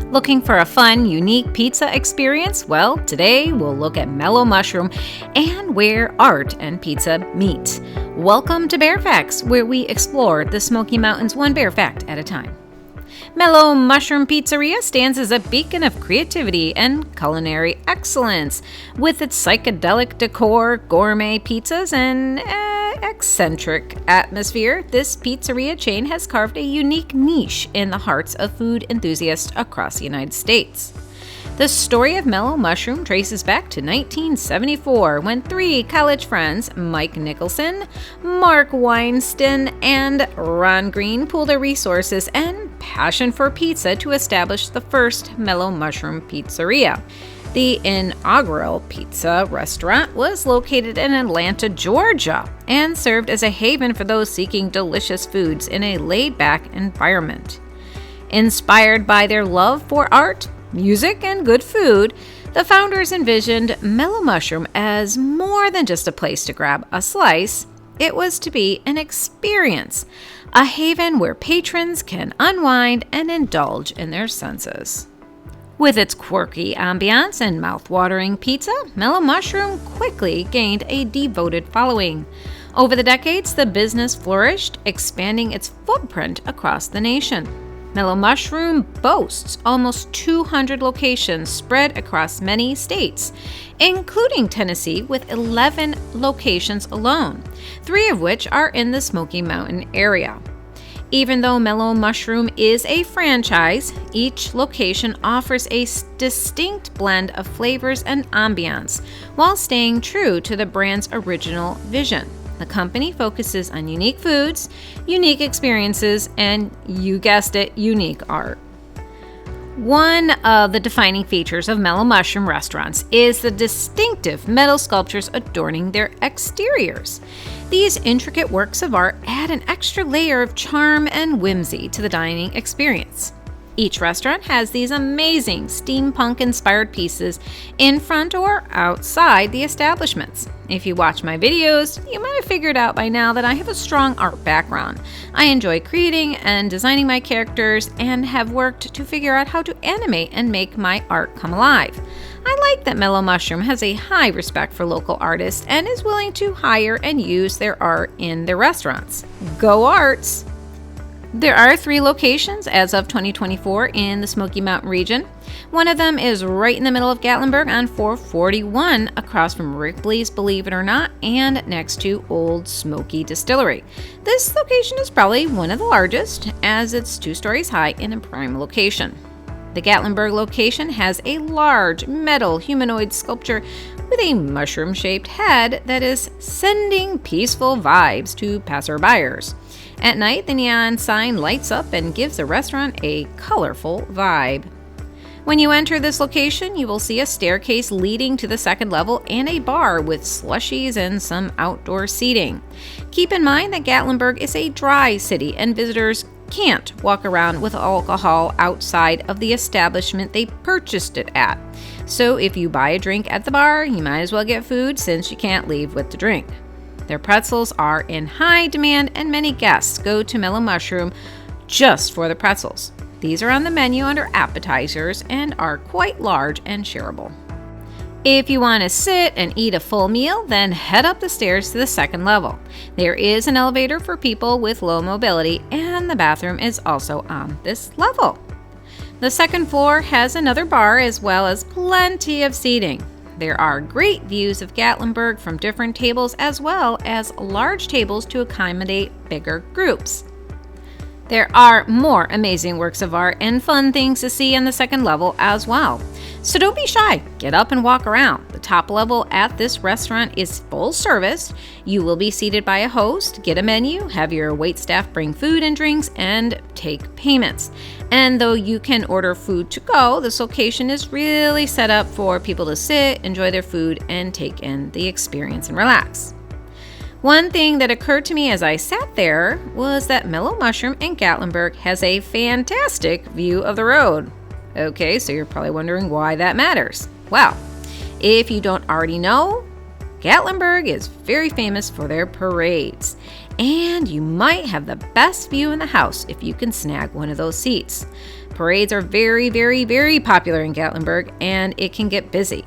Looking for a fun, unique pizza experience? Well, today we'll look at Mellow Mushroom and where art and pizza meet. Welcome to Bear Facts, where we explore the Smoky Mountains one bear fact at a time. Mellow Mushroom Pizzeria stands as a beacon of creativity and culinary excellence. With its psychedelic decor, gourmet pizzas, and eccentric atmosphere, this pizzeria chain has carved a unique niche in the hearts of food enthusiasts across the United States. The story of Mellow Mushroom traces back to 1974 when three college friends, Mike Nicholson, Mark Weinstein, and Ron Green, pooled their resources and passion for pizza to establish the first Mellow Mushroom Pizzeria. The inaugural pizza restaurant was located in Atlanta, Georgia, and served as a haven for those seeking delicious foods in a laid-back environment. Inspired by their love for art, music, and good food, the founders envisioned Mellow Mushroom as more than just a place to grab a slice. It was to be an experience, a haven where patrons can unwind and indulge in their senses. With its quirky ambiance and mouth-watering pizza, Mellow Mushroom quickly gained a devoted following. Over the decades, the business flourished, expanding its footprint across the nation. Mellow Mushroom boasts almost 200 locations spread across many states, including Tennessee with 11 locations alone, 3 of which are in the Smoky Mountain area. Even though Mellow Mushroom is a franchise, each location offers a distinct blend of flavors and ambiance while staying true to the brand's original vision. The company focuses on unique foods, unique experiences, and, you guessed it, unique art. One of the defining features of Mellow Mushroom restaurants is the distinctive metal sculptures adorning their exteriors. These intricate works of art add an extra layer of charm and whimsy to the dining experience. Each restaurant has these amazing steampunk-inspired pieces in front or outside the establishments. If you watch my videos, you might have figured out by now that I have a strong art background. I enjoy creating and designing my characters and have worked to figure out how to animate and make my art come alive. I like that Mellow Mushroom has a high respect for local artists and is willing to hire and use their art in their restaurants. Go Arts! There are 3 locations as of 2024 in the Smoky Mountain region. One of them is right in the middle of Gatlinburg on 441 across from Ripley's Believe It or Not and next to Old Smoky Distillery. This location is probably one of the largest as it's 2 stories high in a prime location. The Gatlinburg location has a large metal humanoid sculpture with a mushroom-shaped head that is sending peaceful vibes to passerbyers. At night, the neon sign lights up and gives the restaurant a colorful vibe. When you enter this location, you will see a staircase leading to the second level and a bar with slushies and some outdoor seating. Keep in mind that Gatlinburg is a dry city and visitors can't walk around with alcohol outside of the establishment they purchased it at. So if you buy a drink at the bar, you might as well get food since you can't leave with the drink. Their pretzels are in high demand and many guests go to Mellow Mushroom just for the pretzels. These are on the menu under appetizers and are quite large and shareable. If you want to sit and eat a full meal, then head up the stairs to the second level. There is an elevator for people with low mobility and the bathroom is also on this level. The second floor has another bar as well as plenty of seating. There are great views of Gatlinburg from different tables as well as large tables to accommodate bigger groups. There are more amazing works of art and fun things to see on the second level as well. So don't be shy, get up and walk around. The top level at this restaurant is full service. You will be seated by a host, get a menu, have your waitstaff bring food and drinks, and take payments. And though you can order food to go, this location is really set up for people to sit, enjoy their food, and take in the experience and relax. One thing that occurred to me as I sat there was that Mellow Mushroom in Gatlinburg has a fantastic view of the road. Okay, so you're probably wondering why that matters. Well, if you don't already know, Gatlinburg is very famous for their parades, and you might have the best view in the house if you can snag one of those seats. Parades are very, very, very popular in Gatlinburg, and it can get busy.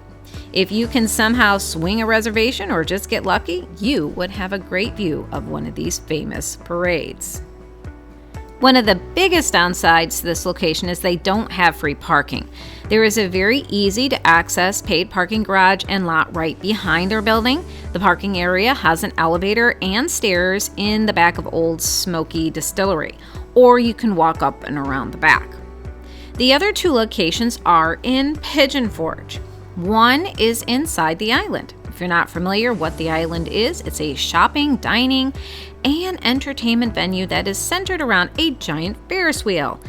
If you can somehow swing a reservation or just get lucky, you would have a great view of one of these famous parades. One of the biggest downsides to this location is they don't have free parking. There is a very easy to access paid parking garage and lot right behind their building. The parking area has an elevator and stairs in the back of Old Smoky Distillery, or you can walk up and around the back. The other two locations are in Pigeon Forge. One is inside the island. If you're not familiar what the island is, it's a shopping, dining, and entertainment venue that is centered around a giant Ferris wheel.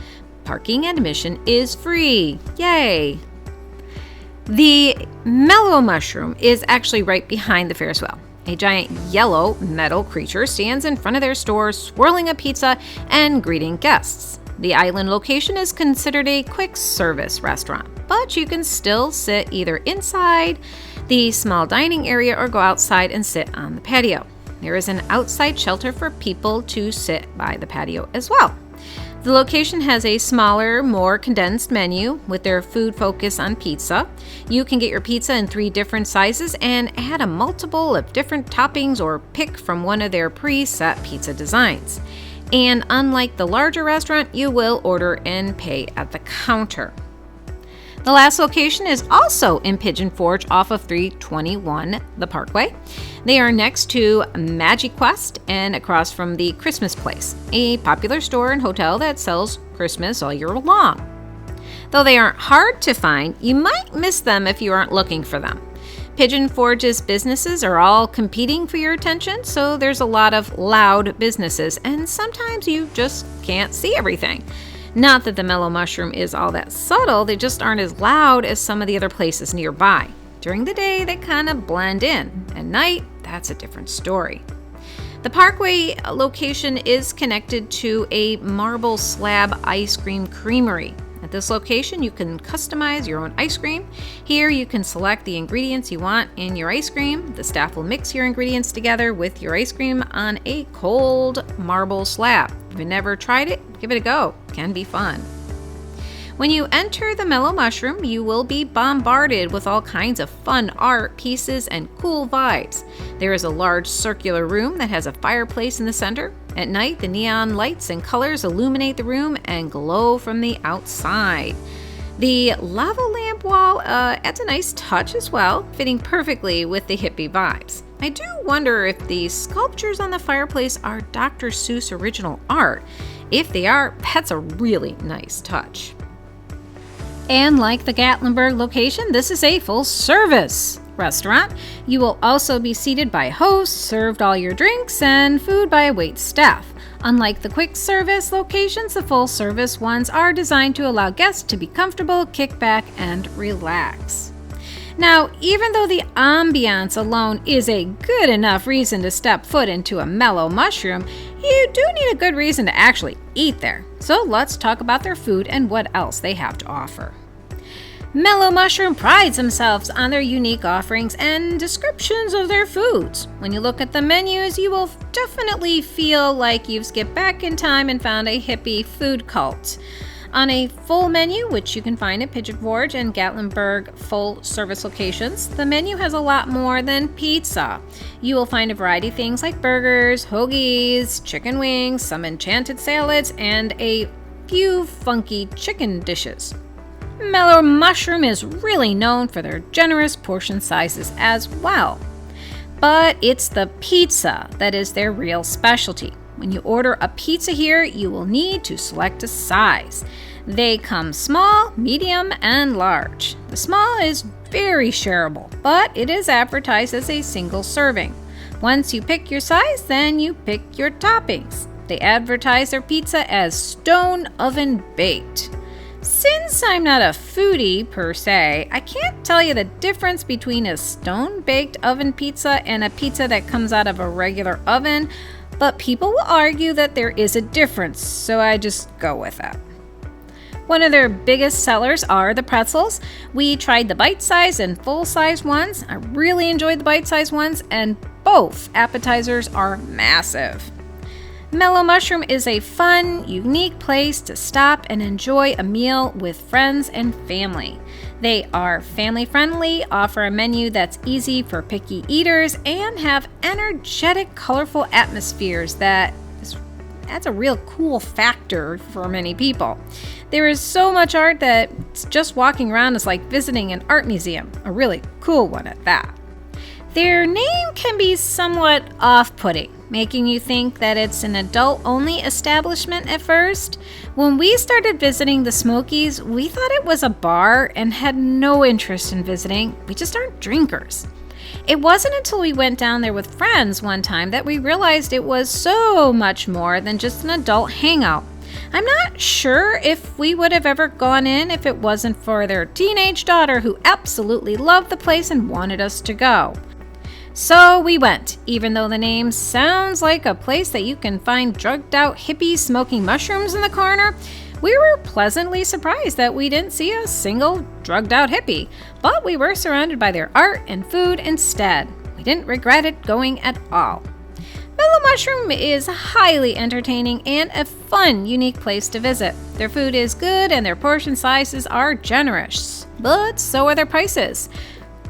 Parking and admission is free. Yay! The Mellow Mushroom is actually right behind the Ferris wheel. A giant yellow metal creature stands in front of their store, swirling a pizza and greeting guests. The island location is considered a quick service restaurant, but you can still sit either inside the small dining area or go outside and sit on the patio. There is an outside shelter for people to sit by the patio as well. The location has a smaller, more condensed menu with their food focus on pizza. You can get your pizza in 3 different sizes and add a multiple of different toppings or pick from one of their preset pizza designs. And unlike the larger restaurant, you will order and pay at the counter. The last location is also in Pigeon Forge off of 321, the Parkway. They are next to Magic Quest and across from the Christmas Place, a popular store and hotel that sells Christmas all year long. Though they aren't hard to find, you might miss them if you aren't looking for them. Pigeon Forge's businesses are all competing for your attention, so there's a lot of loud businesses, and sometimes you just can't see everything. Not that the Mellow Mushroom is all that subtle, they just aren't as loud as some of the other places nearby. During the day, they kind of blend in. At night, that's a different story. The Parkway location is connected to a marble slab ice cream creamery. At this location, you can customize your own ice cream. Here, you can select the ingredients you want in your ice cream. The staff will mix your ingredients together with your ice cream on a cold marble slab. If you've never tried it, give it a go. It can be fun. When you enter the Mellow Mushroom, you will be bombarded with all kinds of fun art pieces and cool vibes. There is a large circular room that has a fireplace in the center. At night, the neon lights and colors illuminate the room and glow from the outside. The lava lamp wall adds a nice touch as well, fitting perfectly with the hippie vibes. I do wonder if the sculptures on the fireplace are Dr. Seuss original art. If they are, that's a really nice touch. And like the Gatlinburg location, this is a full-service restaurant. You will also be seated by hosts, served all your drinks, and food by a wait staff. Unlike the quick service locations, the full-service ones are designed to allow guests to be comfortable, kick back, and relax. Now, even though the ambiance alone is a good enough reason to step foot into a Mellow Mushroom, you do need a good reason to actually eat there. So let's talk about their food and what else they have to offer. Mellow Mushroom prides themselves on their unique offerings and descriptions of their foods. When you look at the menus, you will definitely feel like you've skipped back in time and found a hippie food cult. On a full menu, which you can find at Pigeon Forge and Gatlinburg full-service locations, the menu has a lot more than pizza. You will find a variety of things like burgers, hoagies, chicken wings, some enchanted salads, and a few funky chicken dishes. Mellow Mushroom is really known for their generous portion sizes as well. But it's the pizza that is their real specialty. When you order a pizza here, you will need to select a size. They come small, medium, and large. The small is very shareable, but it is advertised as a single serving. Once you pick your size, then you pick your toppings. They advertise their pizza as stone oven baked. Since I'm not a foodie per se, I can't tell you the difference between a stone-baked oven pizza and a pizza that comes out of a regular oven, but people will argue that there is a difference, so I just go with it. One of their biggest sellers are the pretzels. We tried the bite-size and full-size ones. I really enjoyed the bite-size ones, and both appetizers are massive. Mellow Mushroom is a fun, unique place to stop and enjoy a meal with friends and family. They are family friendly, offer a menu that's easy for picky eaters, and have energetic, colorful atmospheres that's a real cool factor for many people. There is so much art that just walking around is like visiting an art museum, a really cool one at that. Their name can be somewhat off-putting, making you think that it's an adult-only establishment at first. When we started visiting the Smokies, we thought it was a bar and had no interest in visiting. We just aren't drinkers. It wasn't until we went down there with friends one time that we realized it was so much more than just an adult hangout. I'm not sure if we would have ever gone in if it wasn't for their teenage daughter who absolutely loved the place and wanted us to go. So we went, even though the name sounds like a place that you can find drugged out hippies smoking mushrooms in the corner. We were pleasantly surprised that we didn't see a single drugged out hippie, but we were surrounded by their art and food instead. We didn't regret it going at all. Mellow Mushroom is highly entertaining and a fun, unique place to visit. Their food is good and their portion sizes are generous, but so are their prices.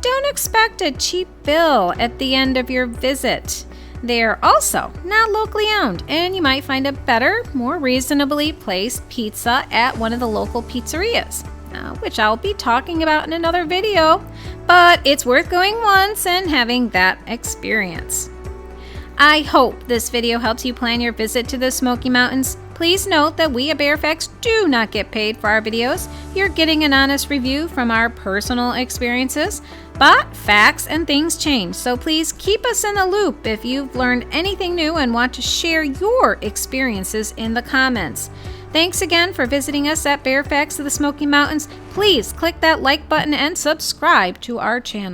Don't expect a cheap bill at the end of your visit. They're also not locally owned, and you might find a better, more reasonably priced pizza at one of the local pizzerias, which I'll be talking about in another video, but it's worth going once and having that experience. I hope this video helps you plan your visit to the Smoky Mountains. Please note that we at BearFacts do not get paid for our videos. You're getting an honest review from our personal experiences, but facts and things change, so please keep us in the loop if you've learned anything new and want to share your experiences in the comments. Thanks again for visiting us at BearFacts of the Smoky Mountains. Please click that like button and subscribe to our channel.